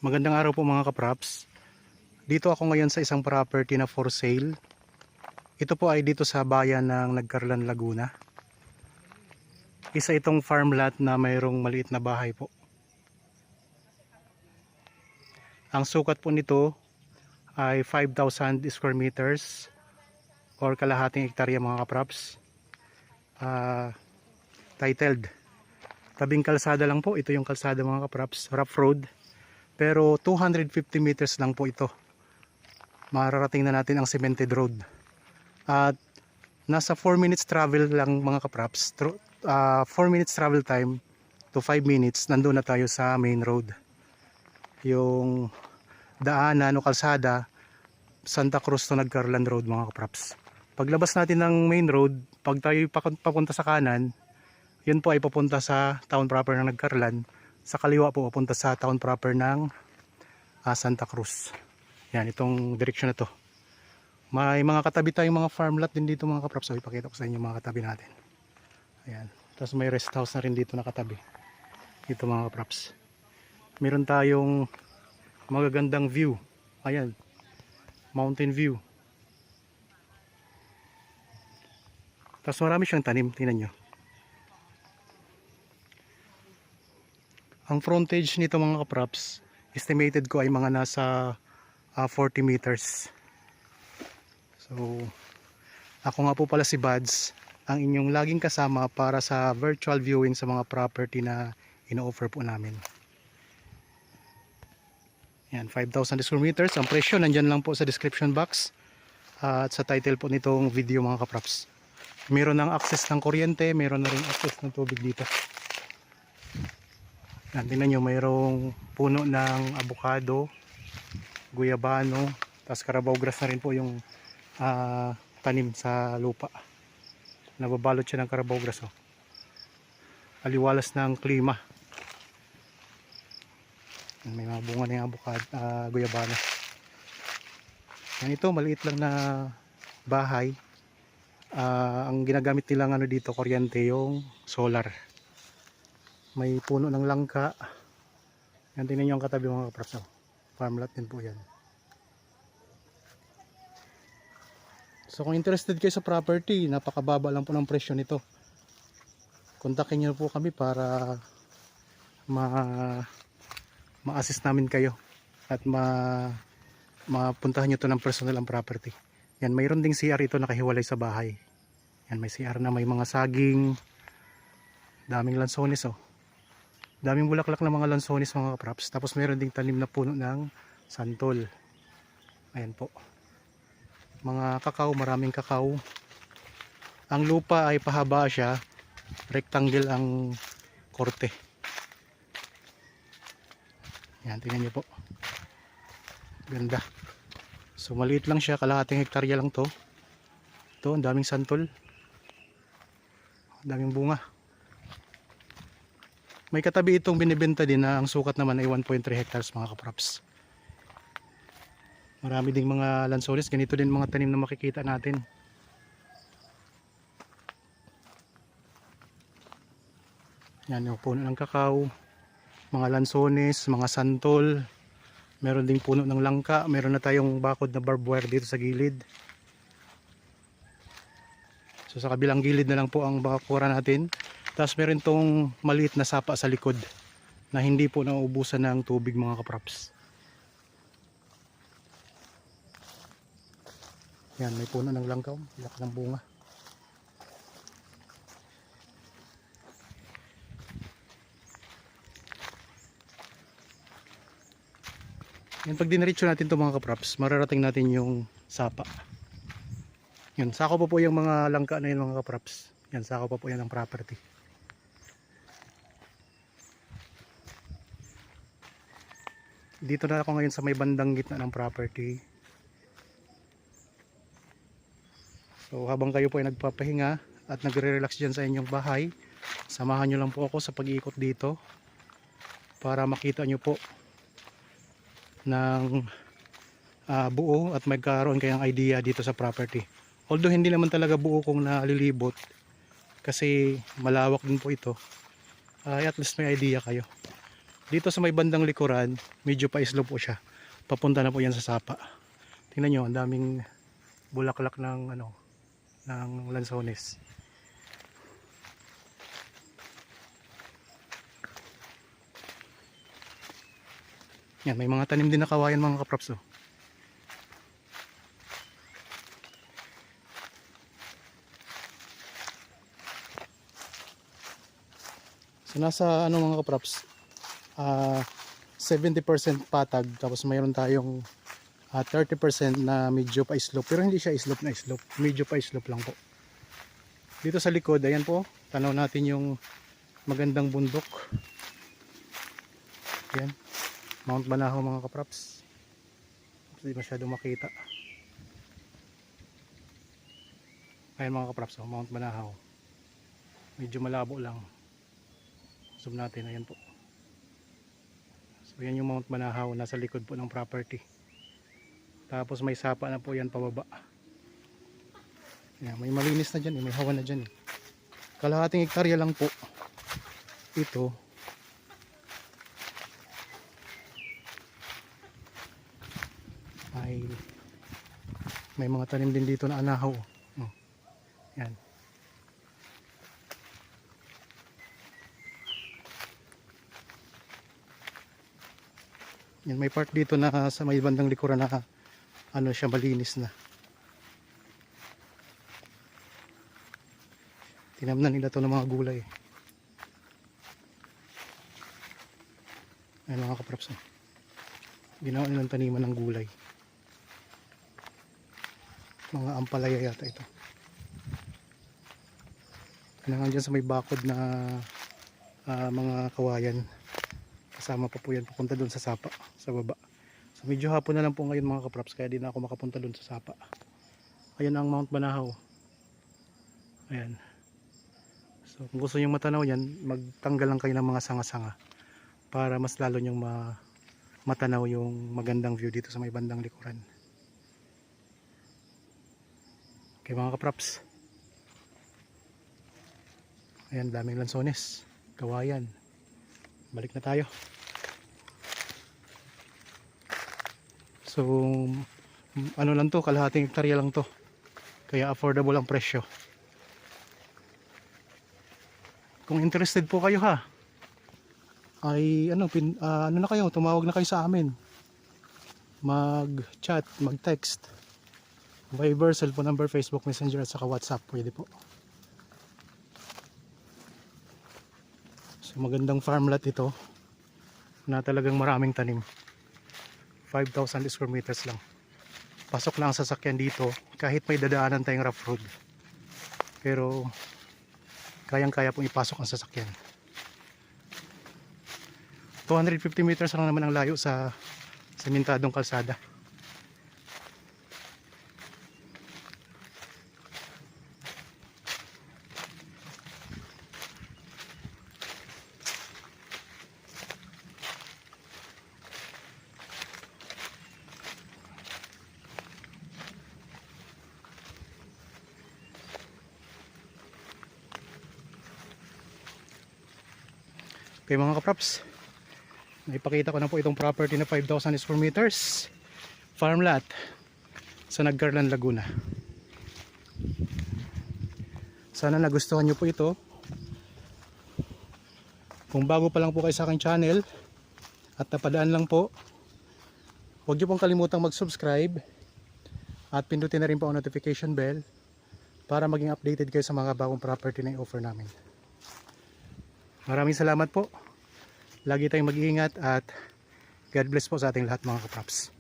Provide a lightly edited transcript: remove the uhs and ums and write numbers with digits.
Magandang araw po mga kapraps. Dito ako ngayon sa isang property na for sale. Ito po ay dito sa bayan ng Nagcarlan, Laguna. Isa itong farm lot na mayroong maliit na bahay po. Ang sukat po nito ay 5,000 square meters or kalahating hektarya mga kapraps. Titled. Tabing kalsada lang po. Ito yung kalsada mga kapraps. Rough road. Pero 250 meters lang po ito. Mararating na natin ang cemented road. At nasa 4 minutes travel lang mga kapraps. 4 minutes travel time to 5 minutes. Nandun na tayo sa main road. Yung daanan o kalsada, Santa Cruz to Nagcarlan Road mga kapraps. Paglabas natin ng main road, pag tayo papunta sa kanan, yun po ay papunta sa town proper ng Nagcarlan. Sa kaliwa po papunta sa town proper ng Santa Cruz. Yan, itong direksyon na to. May mga katabi tayong mga farm lot din dito mga kapraps. So, ipakita ko sa inyo mga katabi natin. Ayan. Tapos may rest house na rin dito nakatabi. Dito mga kapraps. Meron tayong magagandang view. Ayan. Mountain view. Tapos marami siyang tanim. Tingnan nyo. Ang frontage nito mga kapraps, estimated ko ay mga nasa 40 meters. So, ako nga po pala si Bads, ang inyong laging kasama para sa virtual viewing sa mga property na ino-offer po namin. Yan, 5,000 square meters. Ang presyo nandyan lang po sa description box at sa title po nitong video mga kapraps. Meron ng access ng kuryente, meron na rin access ng tubig dito. Yan, tingnan nyo, mayroong puno ng avocado, guyabano, tapos carabao grass na rin po yung tanim sa lupa. Nababalot siya ng carabao grass. Oh. Aliwalas ng klima. Yan, may mga bunga na yung avocado, guyabano. Yan, ito, maliit lang na bahay. Ang ginagamit nilang ano dito, kuryente, yung solar. May puno ng langka. Yan, tingnan nyo ang katabi mga kapraps. Farm lot din po yan. So kung interested kayo sa property, napakababa lang po ng presyo nito. Kontakin nyo po kami para ma-assist namin kayo at mapuntahan nyo to ng personal ang property. Yan, mayroon ding CR ito nakahiwalay sa bahay. Yan, may CR na may mga saging, daming lansones oh. Daming bulaklak ng mga lansones mga kapraps. Tapos mayroon ding tanim na puno ng santol. Ayan po. Mga kakao, maraming kakao. Ang lupa ay pahaba siya. Rectangle ang korte. Ayan, tingnan niyo po. Ganda. So maliit lang siya. Kalahating hektarya lang to. Ito, ang daming santol. Ang daming bunga. May katabi itong binibenta din na ang sukat naman ay 1.3 hectares mga kapraps. Marami ding mga lansones. Ganito din mga tanim na makikita natin. Yan yung puno ng kakao, mga lansones, mga santol. Meron ding puno ng langka. Meron na tayong bakod na barbed wire dito sa gilid. So sa kabilang gilid na lang po ang bakura natin. Tapos meron tong maliit na sapa sa likod na hindi po nauubusan ng tubig mga kapraps. Yan, may puno ng langkaw, laki ng bunga. Yan, pag diniretso natin ito mga kapraps, mararating natin yung sapa. Yan, sako pa po yung mga langka na yun mga kapraps. Yan, sako pa po yan ang property. Dito na ako ngayon sa may bandang gitna ng property. So habang kayo po ay nagpapahinga at nagre-relax dyan sa inyong bahay, samahan nyo lang po ako sa pag-iikot dito para makita nyo po ng buo at magkaroon kayong idea dito sa property. Although hindi naman talaga buo kung nalilibot kasi malawak din po ito, at least may idea kayo. Dito sa may bandang likuran, medyo pa-slope po siya. Papunta na po yan sa sapa. Tingnan nyo, ang daming bulaklak ng ng lansones. Yan, may mga tanim din na kawayan mga kaprops. So nasa mga kaprops, 70% patag, tapos mayroon tayong 30% na medyo pa slope, pero hindi siya slope na slope, medyo pa slope lang po. Dito sa likod, ayan po, tanaw natin yung magandang bundok. Ayan, Mount Banahaw mga kaprops. Hindi masyadong makita. Ayan mga kaprops, Mount Banahaw. Medyo malabo lang. Zoom natin, ayan po. So yan yung Mount Banahaw, nasa likod po ng property. Tapos may sapa na po yan pababa. Yan, may malinis na dyan, may hawa na dyan. Kalahating hektarya lang po ito. May mga tanim din dito na anahaw. Yan. Yan, may part dito na sa may bandang likuran na siya, malinis na. Tinamnan nila to ng mga gulay. Ayan mga kaprops. Ginawa nilang taniman ng gulay. Mga ampalaya yata ito. Kailangan dyan sa may bakod na mga kawayan. Kasama pa po yan papunta doon sa sapa, sa baba. So medyo hapon na lang po ngayon mga kaprops, kaya di na ako makapunta doon sa sapa. Ayan ang Mount Banahaw. Ayan. So kung gusto nyo matanaw yan, magtanggal lang kayo ng mga sanga-sanga para mas lalo nyong matanaw yung magandang view dito sa may bandang likuran. Okay mga kaprops. Ayan, daming lansones, kawayan. Balik na tayo. So lang to, kalahating hektarya lang to, kaya affordable ang presyo. Kung interested po kayo ay na kayo, tumawag na kayo sa amin, mag chat, mag text, Viber, cellphone number, Facebook Messenger at saka WhatsApp, pwede po. So magandang farm lot ito na talagang maraming tanim. 5,000 square meters lang. Pasok lang ang sasakyan dito kahit may dadaanan tayong rough road, pero kayang kaya pong ipasok ang sasakyan. 250 meters lang naman ang layo sa sementadong kalsada. Okay mga kaprops, naipakita ko na po itong property na 5,000 square meters farm lot sa Nagcarlan, Laguna. Sana nagustuhan nyo po ito. Kung bago pa lang po kayo sa aking channel at napadaan lang po, huwag nyo pong kalimutang mag-subscribe at pindutin na rin po ang notification bell para maging updated kayo sa mga bagong property na i-offer namin. Maraming salamat po. Lagi tayong mag-iingat at God bless po sa ating lahat mga kaprops.